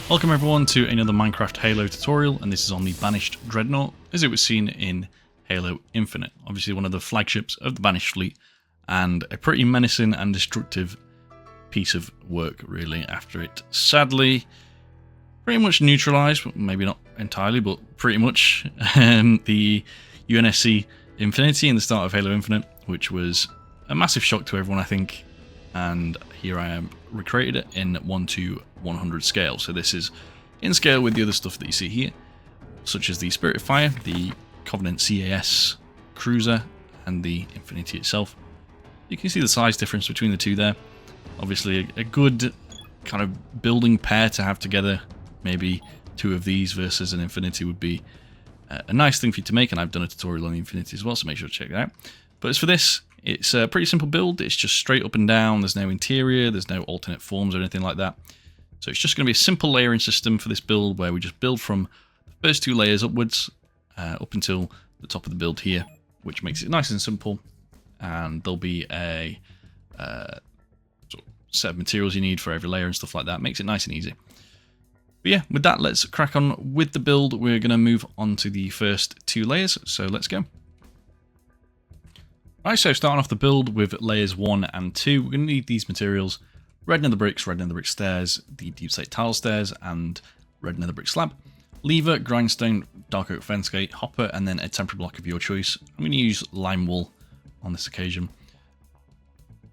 Welcome everyone to another Minecraft Halo tutorial, and this is on the Banished Dreadnought as it was seen in Halo Infinite. Obviously one of the flagships of the Banished fleet, and a pretty menacing and destructive piece of work really after it sadly pretty much neutralised, maybe not entirely but pretty much, the UNSC Infinity in the start of Halo Infinite, which was a massive shock to everyone I think. And here I am recreated it in 1:100 scale. So this is in scale with the other stuff that you see here, such as the Spirit of Fire, the Covenant CAS cruiser, and the Infinity itself. You can see the size difference between the two there. Obviously a good kind of building pair to have together. Maybe two of these versus an Infinity would be a nice thing for you to make, and I've done a tutorial on the Infinity as well, so make sure to check that out. But as for this, it's a pretty simple build. It's just straight up and down. There's no interior, there's no alternate forms or anything like that. So it's just going to be a simple layering system for this build, where we just build from the first two layers upwards, up until the top of the build here, which makes it nice and simple. And there'll be a sort of set of materials you need for every layer and stuff like that. Makes it nice and easy. But yeah, with that, let's crack on with the build. We're going to move on to the first two layers, so let's go. Right, so starting off the build with layers 1 and 2, we're going to need these materials: red nether bricks, red nether brick stairs, the deep slate tile stairs, and red nether brick slab. Lever, grindstone, dark oak fence gate, hopper, and then a temporary block of your choice. I'm going to use lime wool on this occasion.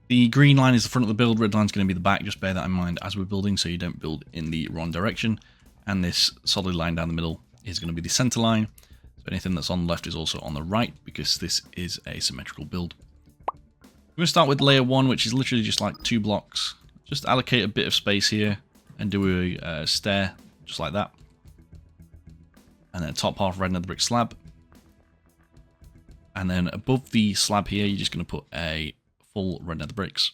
The green line is the front of the build, red line is going to be the back. Just bear that in mind as we're building so you don't build in the wrong direction. And this solid line down the middle is going to be the center line. So anything that's on the left is also on the right, because this is a symmetrical build. We're going to start with layer 1, which is literally just like 2 blocks. Just allocate a bit of space here and do a stair just like that. And then top half red nether brick slab. And then above the slab here, you're just going to put a full red nether bricks.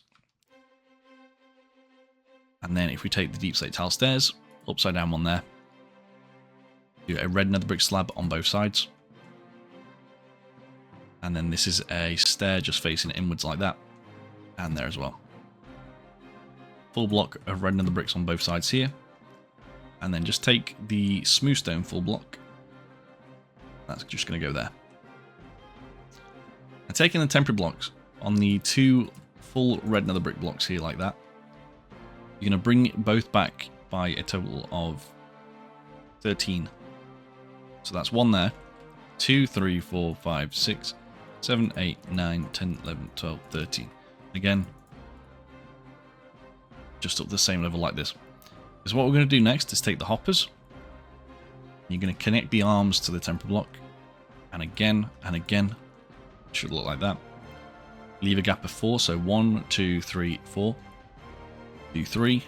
And then if we take the deep slate tile stairs, upside down one there. Do a red nether brick slab on both sides. And then this is a stair just facing inwards like that. And there as well. Full block of red nether bricks on both sides here. And then just take the smooth stone full block. That's just going to go there. And taking the temporary blocks on the 2 full red nether brick blocks here like that, you're going to bring both back by a total of 13. So that's 1 there, 2, 3, 4, 5, 6, 7, 8, 9, 10, 11, 12, 13. Again, just up the same level like this. Because what we're going to do next is take the hoppers. You're going to connect the arms to the temporary block. And again, it should look like that. Leave a gap of 4, so 1, 2, 3, 4. Do 3,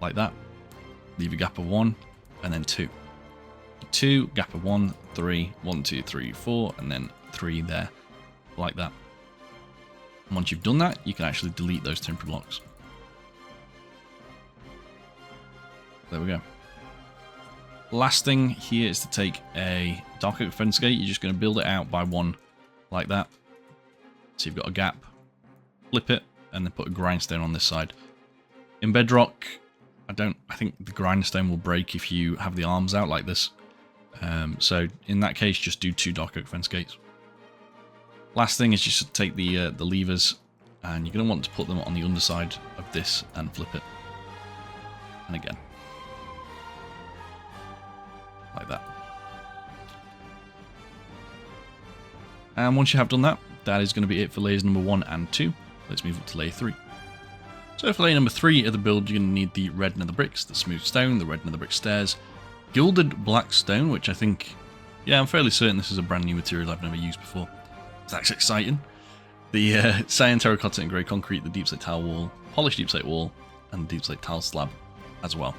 like that. Leave a gap of 1, and then 2. 2, gap of 1, 3, 1, 2, 3, 4, and then 3 there, like that. And once you've done that, you can actually delete those temporary blocks. There we go. Last thing here is to take a dark oak fence gate. You're just going to build it out by 1, like that. So you've got a gap, flip it, and then put a grindstone on this side. In bedrock, I think the grindstone will break if you have the arms out like this. So in that case, just do 2 dark oak fence gates. Last thing is just to take the levers, and you're going to want to put them on the underside of this and flip it. And again. Like that. And once you have done that, that is going to be it for layers number 1 and 2. Let's move up to layer 3. So for layer number 3 of the build, you're going to need the red nether bricks, the smooth stone, the red nether brick stairs, gilded black stone, which I think, yeah, I'm fairly certain this is a brand new material I've never used before. That's exciting. The cyan terracotta and grey concrete, the deep slate tile wall, polished deep slate wall, and the deep slate tile slab as well.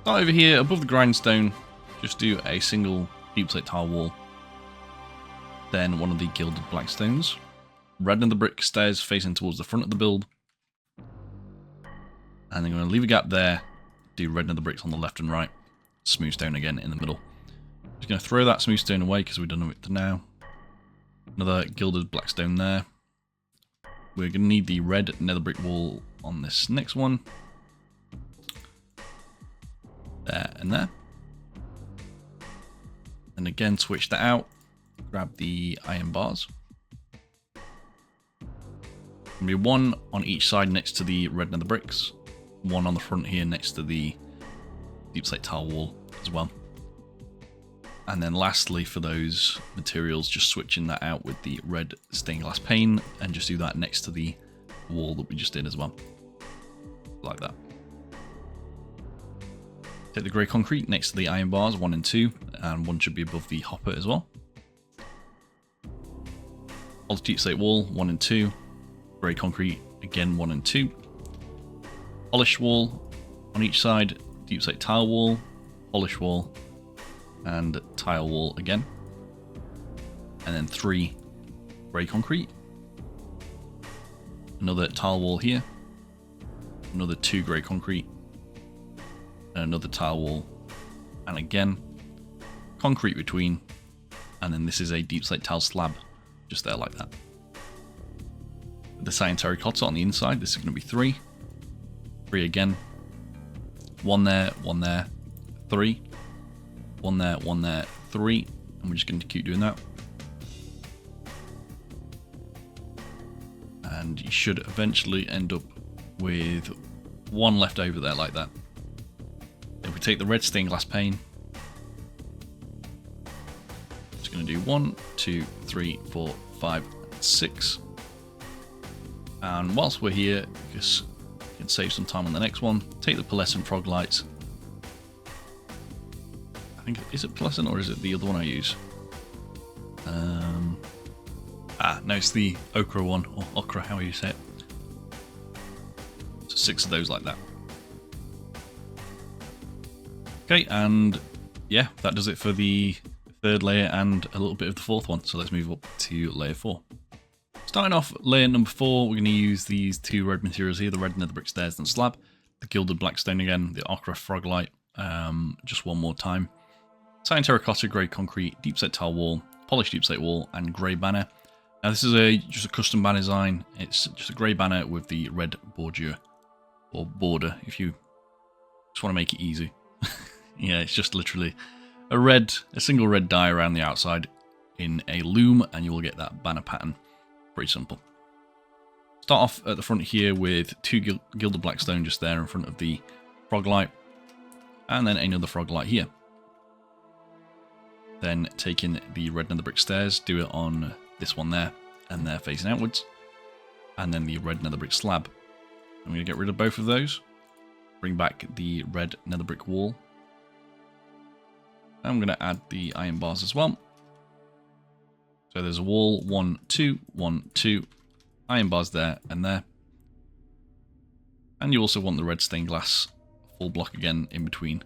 Start over here above the grindstone, just do a single deep slate tile wall. Then one of the gilded black stones. Red nether brick stairs facing towards the front of the build. And then I'm going to leave a gap there, do red nether bricks on the left and right, smooth stone again in the middle. Just going to throw that smooth stone away because we've done it now. Another gilded black stone there. We're going to need the red nether brick wall on this next one. there and there. And again, switch that out, grab the iron bars. There'll be one on each side next to the red nether bricks, one on the front here next to the deep slate tile wall as well. And then lastly, for those materials, just switching that out with the red stained glass pane and just do that next to the wall that we just did as well. Like that. Take the grey concrete next to the iron bars, 1 and 2, and one should be above the hopper as well. On the deep slate wall, 1 and 2. Grey concrete, again 1 and 2. Polished wall on each side, deep slate tile wall, polished wall, and tile wall again. And then 3 grey concrete. Another tile wall here. Another 2 grey concrete. And another tile wall. And again, concrete between. And then this is a deep slate tile slab just there like that. The cyan terracotta on the inside, this is going to be 3. 3 again. 1 there, 3. 1 there, 3. And we're just going to keep doing that. And you should eventually end up with 1 left over there like that. If we take the red stained glass pane, just going to do 1, 2, 3, 4, 5, 6. And whilst we're here, because we can save some time on the next one, take the pearlescent frog lights. I think, is it pearlescent or is it the other one I use? No, it's the ochre one, or ochre, how you say it. So 6 of those like that. Okay, and yeah, that does it for the 3rd layer and a little bit of the 4th one. So let's move up to layer 4. Starting off layer number 4, we're going to use these 2 red materials here, the red nether brick stairs and slab, the gilded blackstone again, the ochre frog light, just one more time. Cyan terracotta, grey concrete, deep slate tile wall, polished deep slate wall, and grey banner. Now this is just a custom banner design. It's just a grey banner with the red bordure, or border if you just want to make it easy. Yeah, it's just literally a single red dye around the outside in a loom, and you will get that banner pattern. Pretty simple. Start off at the front here with 2 gilded blackstone just there in front of the frog light, and then another frog light here. Then taking the red nether brick stairs, do it on this one there, and they're facing outwards, and then the red nether brick slab. I'm going to get rid of both of those, bring back the red nether brick wall. I'm going to add the iron bars as well. So there's a wall, 1, 2, 1, 2, iron bars there and there. And you also want the red stained glass full block again in between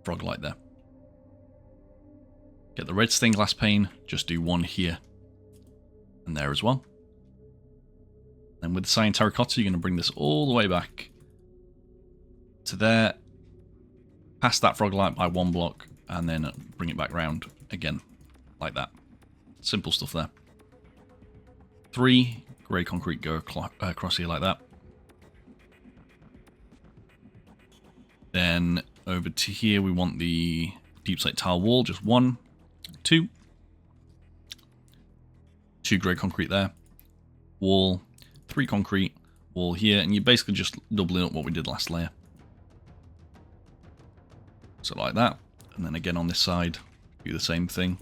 frog light there. Get the red stained glass pane, just do 1 here and there as well. And with the cyan terracotta, you're going to bring this all the way back to there, past that frog light by 1 block, and then bring it back round again, like that. Simple stuff there. 3 grey concrete go across here like that. Then over to here, we want the deep slate tile wall, just 1, 2. 2 grey concrete there. Wall, 3 concrete, wall here, and you're basically just doubling up what we did last layer. So like that. And then again on this side, do the same thing.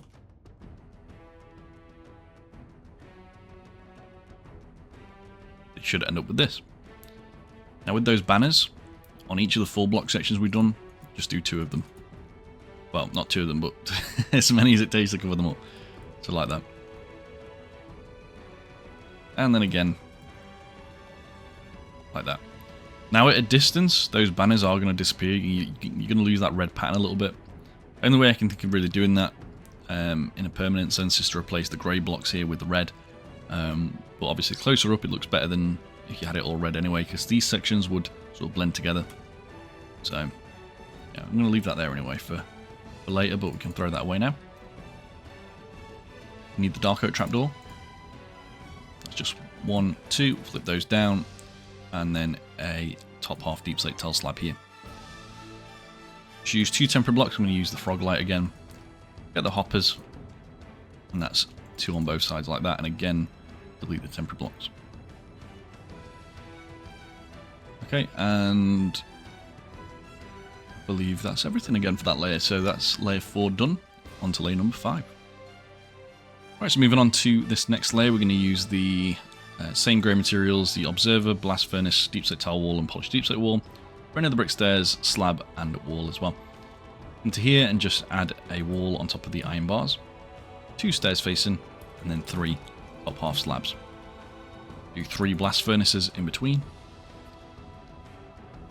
It should end up with this. Now with those banners, on each of the full block sections we've done, just do 2 of them. Well, not 2 of them, but as many as it takes to cover them up. So like that. And then again, like that. Now at a distance, those banners are going to disappear. You're going to lose that red pattern a little bit. The only way I can think of really doing that in a permanent sense is to replace the grey blocks here with the red. But obviously closer up it looks better than if you had it all red anyway, because these sections would sort of blend together. So yeah, I'm going to leave that there anyway for later, but we can throw that away now. We need the dark oak trapdoor. That's just 1, 2, flip those down, and then a top half deep slate tile slab here. Just use 2 temporary blocks. I'm going to use the frog light again. Get the hoppers. And that's 2 on both sides like that. And again, delete the temporary blocks. Okay, and I believe that's everything again for that layer. So that's layer 4 done. On to layer number 5. Right, so moving on to this next layer, we're going to use the same grey materials, the observer, blast furnace, deep slate tile wall, and polished deep slate wall. Bring in the brick stairs, slab, and wall as well. Into here and just add a wall on top of the iron bars. 2 stairs facing, and then 3 top half slabs. Do 3 blast furnaces in between.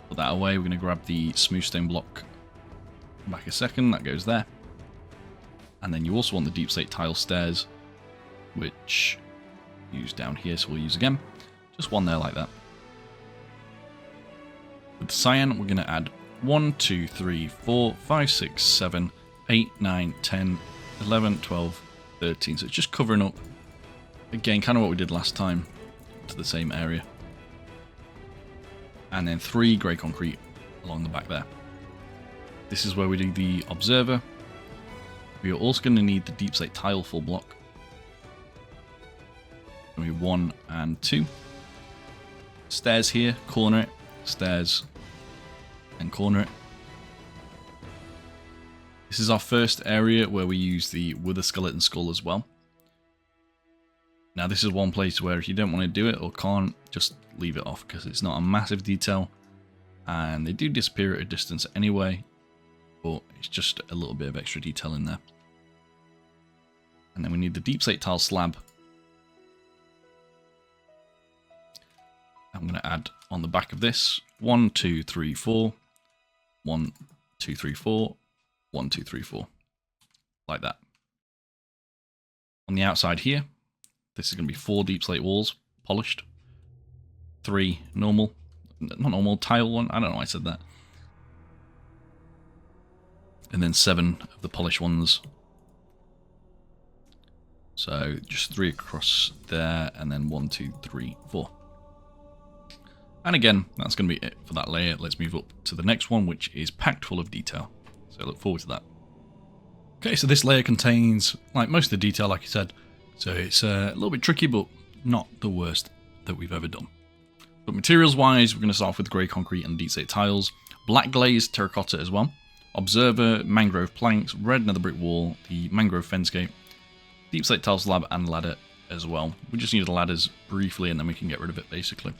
Put that away, we're going to grab the smooth stone block back a second, that goes there. And then you also want the deep slate tile stairs, which use down here, so we'll use again. Just 1 there like that. With the cyan, we're going to add 1, 2, 3, 4, 5, 6, 7, 8, 9, 10, 11, 12, 13. So it's just covering up, again, kind of what we did last time, to the same area. And then 3 grey concrete along the back there. This is where we do the observer. We are also going to need the deep slate tile full block. We have 1 and 2. Stairs here, corner it, stairs, and corner it. This is our first area where we use the wither skeleton skull as well. Now this is one place where if you don't want to do it or can't, just leave it off because it's not a massive detail. And they do disappear at a distance anyway, but it's just a little bit of extra detail in there. And then we need the deep slate tile slab. I'm going to add on the back of this 1, 2, 3, 4, 1, 2, 3, 4, 1, 2, 3, 4, like that. On the outside here, this is going to be 4 deep slate walls, polished, 3 normal, not normal, tile one, I don't know why I said that, and then 7 of the polished ones. So just 3 across there, and then 1, 2, 3, 4. And again, that's going to be it for that layer. Let's move up to the next one, which is packed full of detail. So look forward to that. Okay, so this layer contains like most of the detail, like I said. So it's a little bit tricky, but not the worst that we've ever done. But materials-wise, we're going to start off with grey concrete and deep slate tiles, black glazed terracotta as well, observer, mangrove planks, red nether brick wall, the mangrove fence gate, deep slate tile slab, and ladder as well. We just need the ladders briefly, and then we can get rid of it basically.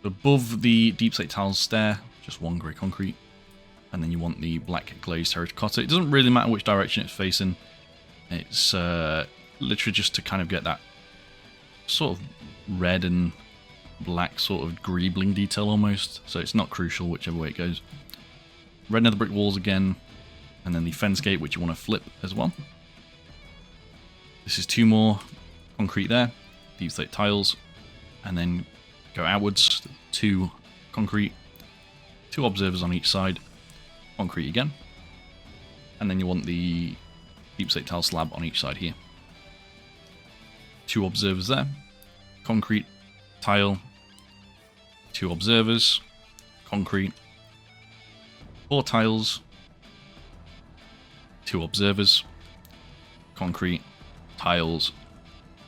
Above the deep slate tiles stair, just 1 grey concrete, and then you want the black glazed terracotta. It doesn't really matter which direction it's facing. It's literally just to kind of get that sort of red and black sort of greebling detail almost. So it's not crucial whichever way it goes. Red nether brick walls again, and then the fence gate, which you want to flip as well. This is 2 more concrete there, deep slate tiles, and then go outwards, 2 concrete, 2 observers on each side, concrete again, and then you want the deep slate tile slab on each side here. 2 observers there, concrete, tile, 2 observers, concrete, 4 tiles, 2 observers, concrete, tiles,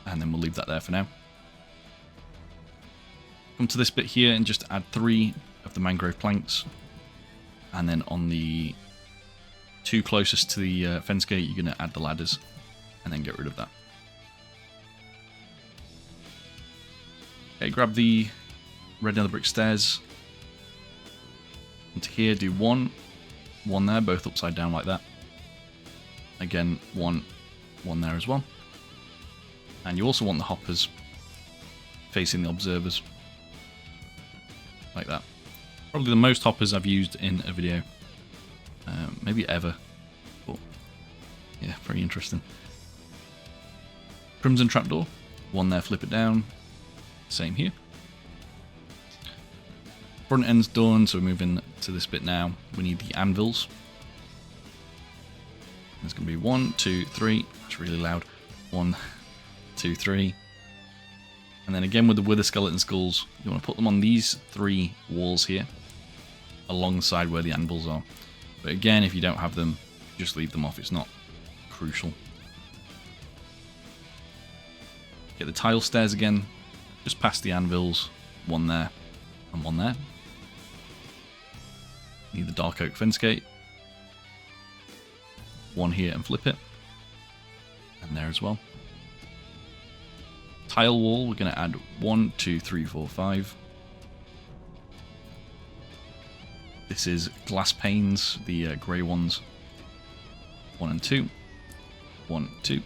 and then we'll leave that there for now. Come to this bit here and just add 3 of the mangrove planks, and then on the 2 closest to the fence gate you're going to add the ladders and then get rid of that. Okay, grab the red nether brick stairs into here, do 1 there, both upside down like that. Again, 1 there as well. And you also want the hoppers facing the observers, like that. Probably the most hoppers I've used in a video, maybe ever, but yeah, pretty interesting. Crimson trapdoor, 1 there, flip it down, same here. Front end's done, so we're moving to this bit now. We need the anvils. There's going to be 1, 2, 3, it's really loud, 1, 2, 3. And then again with the wither skeleton skulls, you want to put them on these 3 walls here, alongside where the anvils are. But again, if you don't have them, just leave them off. It's not crucial. Get the tile stairs again, just past the anvils. One there and one there. Need the dark oak fence gate. One here and flip it. And there as well. Tile wall, we're going to add 1, 2, 3, 4, 5. This is glass panes, the grey ones. 1 and 2. 1, 2.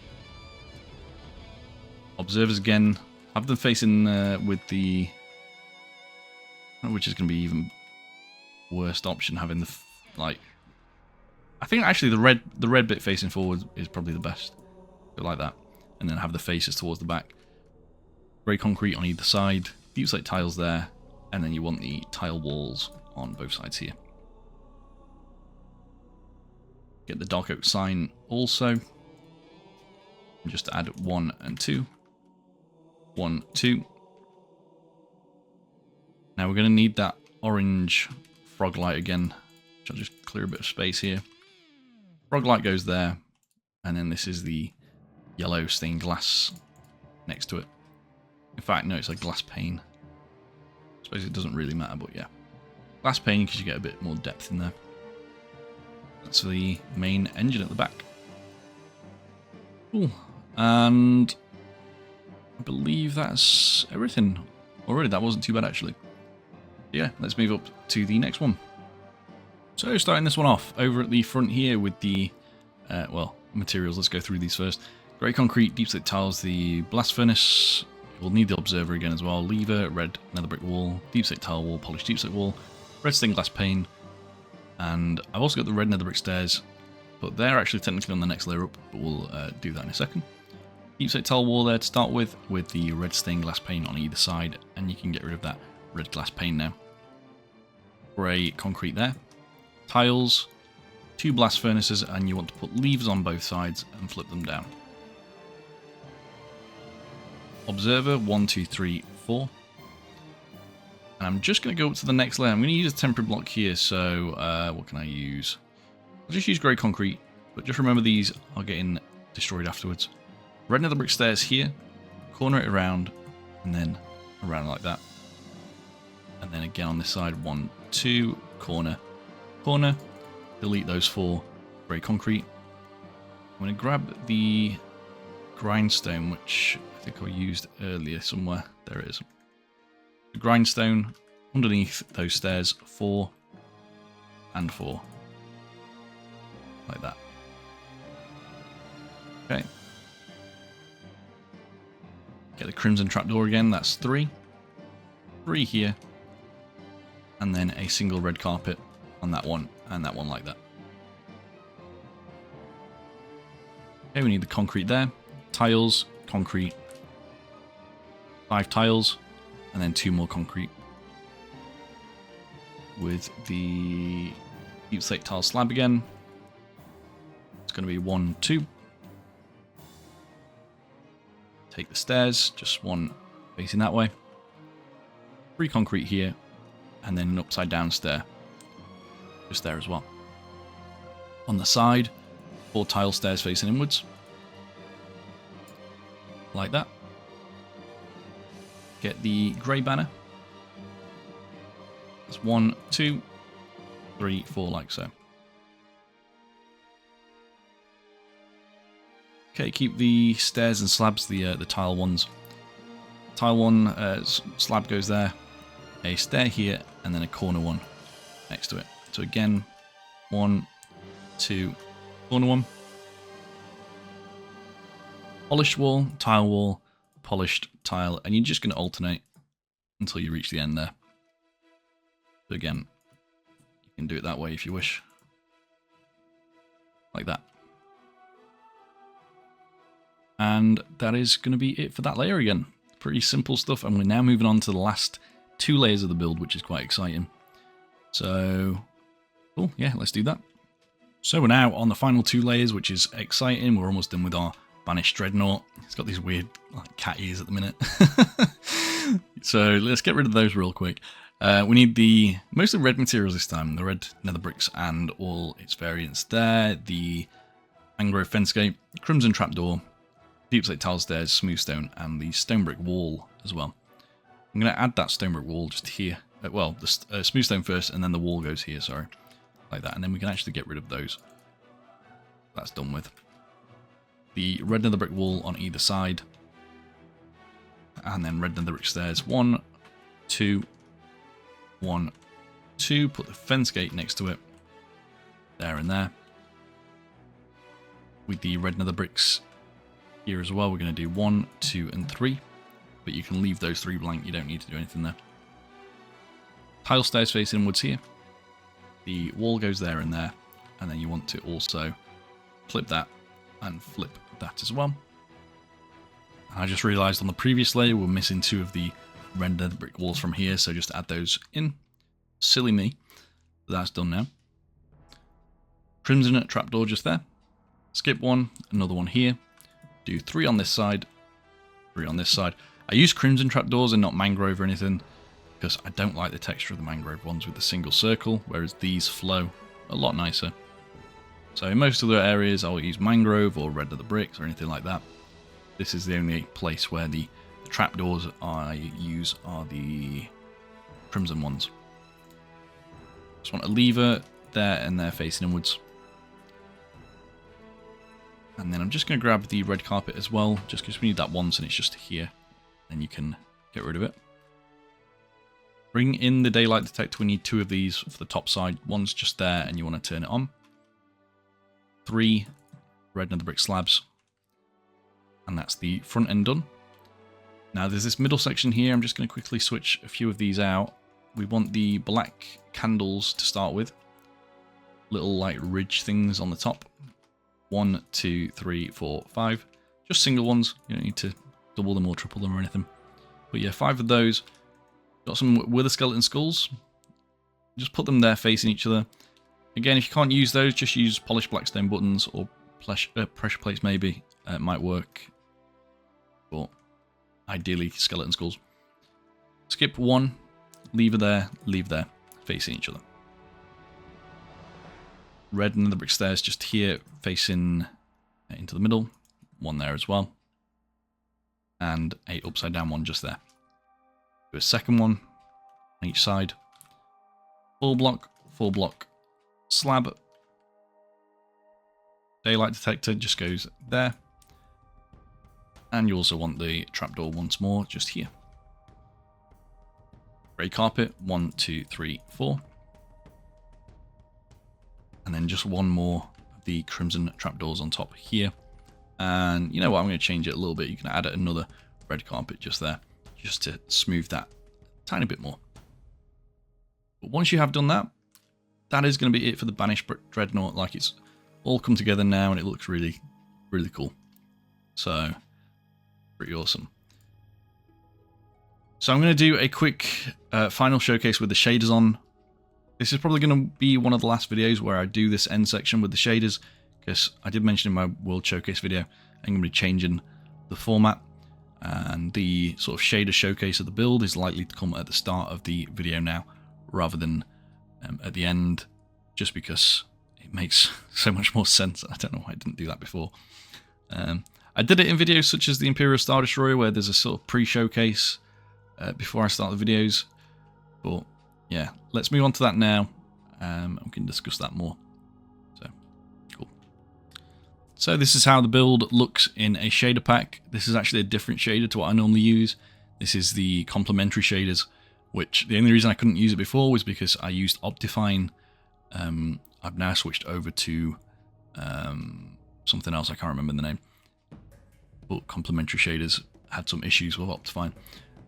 Observers again. Have them facing with the... which is going to be even worst option, having the... like... I think actually the red bit facing forward is probably the best. Go like that. And then have the faces towards the back. Grey concrete on either side. Deep slate tiles there. And then you want the tile walls on both sides here. Get the dark oak sign also. And just add 1 and 2. 1, 2. Now we're going to need that orange frog light again. I'll just clear a bit of space here. Frog light goes there. And then this is the yellow stained glass next to it. In fact, no, it's a glass pane. I suppose it doesn't really matter, but yeah. Glass pane because you get a bit more depth in there. That's the main engine at the back. Cool. And I believe that's everything already. That wasn't too bad, actually. Yeah, let's move up to the next one. So starting this one off, over at the front here with the, well, materials. Let's go through these first. Grey concrete, deep slate tiles, the blast furnace. We'll need the observer again as well. Lever, red nether brick wall, deep slate tile wall, polished deep slate wall, red stained glass pane, and I've also got the red nether brick stairs, but they're actually technically on the next layer up, but we'll do that in a second. Deep slate tile wall there to start with the red stained glass pane on either side, and you can get rid of that red glass pane now. Grey concrete there. Tiles, 2 blast furnaces, and you want to put levers on both sides and flip them down. Observer, 1, 2, 3, 4. And I'm just going to go up to the next layer. I'm going to use a temporary block here, so what can I use? I'll just use grey concrete, but just remember these are getting destroyed afterwards. Red nether brick stairs here, corner it around, and then around like that. And then again on this side, 1, 2, corner, corner. Delete those 4 grey concrete. I'm going to grab the grindstone, which I think I used earlier somewhere. There it is. The grindstone underneath those stairs, 4 and 4. Like that. Okay. Get the crimson trapdoor again, that's 3. 3 here. And then a single red carpet on that one, and that one like that. Okay, we need the concrete there. Tiles, concrete. 5 tiles, and then 2 more concrete. With the deep slate tile slab again. It's going to be 1, 2. Take the stairs, just 1 facing that way. 3 concrete here, and then an upside down stair. Just there as well. On the side, 4 tile stairs facing inwards. Like that. Get the grey banner. That's 1, 2, 3, 4 like so. Okay, keep the stairs and slabs, the tile ones. Tile 1 slab goes there. A stair here, and then a corner one next to it. So again, 1, 2, corner one. Polished wall, tile wall, polished tile, and you're just going to alternate until you reach the end there. So again, you can do it that way if you wish. Like that. And that is going to be it for that layer again. Pretty simple stuff, and we're now moving on to the last 2 layers of the build, which is quite exciting. So, cool, yeah, let's do that. So we're now on the final 2 layers, which is exciting. We're almost done with our Banished Dreadnought. It's got these weird cat ears at the minute. So let's get rid of those real quick. We need the mostly red materials this time, the red nether bricks and all its variants there, the mangrove fence gate, crimson trapdoor, deep slate tile stairs, smooth stone, and the stone brick wall as well. I'm going to add that stone brick wall just here. Well, the smooth stone first, and then the wall goes here, sorry. Like that, and then we can actually get rid of those. That's done with. The red nether brick wall on either side. And then red nether brick stairs. 1, 2, 1, 2. Put the fence gate next to it. There and there. With the red nether bricks here as well, we're going to do 1, 2, and 3. But you can leave those 3 blank, you don't need to do anything there. Tile stairs face inwards here. The wall goes there and there. And then you want to also flip that and flip that as well. I just realised on the previous layer we're missing 2 of the red nether brick walls from here, so just add those in. Silly me. That's done now. Crimson trapdoor just there. Skip 1, another one here. Do 3 on this side, 3 on this side. I use crimson trapdoors and not mangrove or anything, because I don't like the texture of the mangrove ones with the single circle, whereas these flow a lot nicer. So in most other areas I'll use mangrove or red nether bricks or anything like that. This is the only place where the trapdoors I use are the crimson ones. Just want a lever there and there facing inwards. And then I'm just going to grab the red carpet as well, just because we need that once and it's just here. Then you can get rid of it. Bring in the daylight detector. We need 2 of these for the top side. One's just there and you want to turn it on. 3 red nether brick slabs. And that's the front end done. Now there's this middle section here. I'm just going to quickly switch a few of these out. We want the black candles to start with. Little like ridge things on the top. 1, 2, 3, 4, 5. Just single ones. You don't need to double them or triple them or anything. But yeah, 5 of those. Got some wither skeleton skulls. Just put them there facing each other. Again, if you can't use those, just use polished blackstone buttons or pressure plates maybe. It might work. But ideally, skeleton skulls. Skip 1. Lever there, facing each other. Red nether brick stairs just here, facing into the middle. 1 there as well. And a upside down one just there. Do a second one on each side. Full block, slab. Daylight detector just goes there. And you also want the trapdoor once more, just here. Grey carpet, 1, 2, 3, 4. And then just 1 more of the crimson trapdoors on top here. And you know what, I'm going to change it a little bit. You can add another red carpet just there, just to smooth that a tiny bit more. But once you have done that, that is going to be it for the Banished Dreadnought. Like, it's all come together now and it looks really, really cool. So, pretty awesome. So I'm going to do a quick final showcase with the shaders on. This is probably going to be one of the last videos where I do this end section with the shaders, because I did mention in my World Showcase video I'm going to be changing the format, and the sort of shader showcase of the build is likely to come at the start of the video now, rather than at the end, just because it makes so much more sense. I don't know why I didn't do that before. I did it in videos such as the Imperial Star Destroyer, where there's a sort of pre-showcase before I start the videos, but yeah, let's move on to that now. We can discuss that more. So, cool. So this is how the build looks in a shader pack. This is actually a different shader to what I normally use. This is the complementary shaders, which the only reason I couldn't use it before was because I used Optifine. I've now switched over to something else, I can't remember the name. But complementary shaders had some issues with Optifine.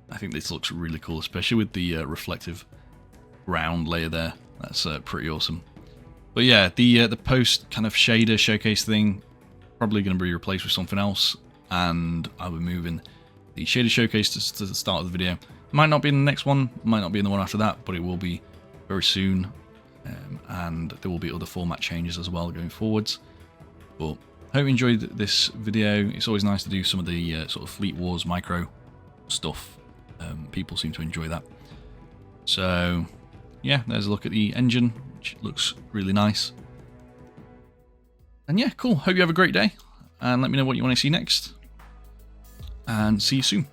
I think this looks really cool, especially with the reflective ground layer there. That's pretty awesome. But yeah, the post kind of shader showcase thing probably going to be replaced with something else, and I'll be moving the shader showcase to the start of the video. It might not be in the next one, might not be in the one after that, but it will be very soon, and there will be other format changes as well going forwards. But I hope you enjoyed this video. It's always nice to do some of the sort of Fleet Wars micro stuff. People seem to enjoy that. So yeah, there's a look at the engine, which looks really nice. And yeah, cool. Hope you have a great day, and let me know what you want to see next. And see you soon.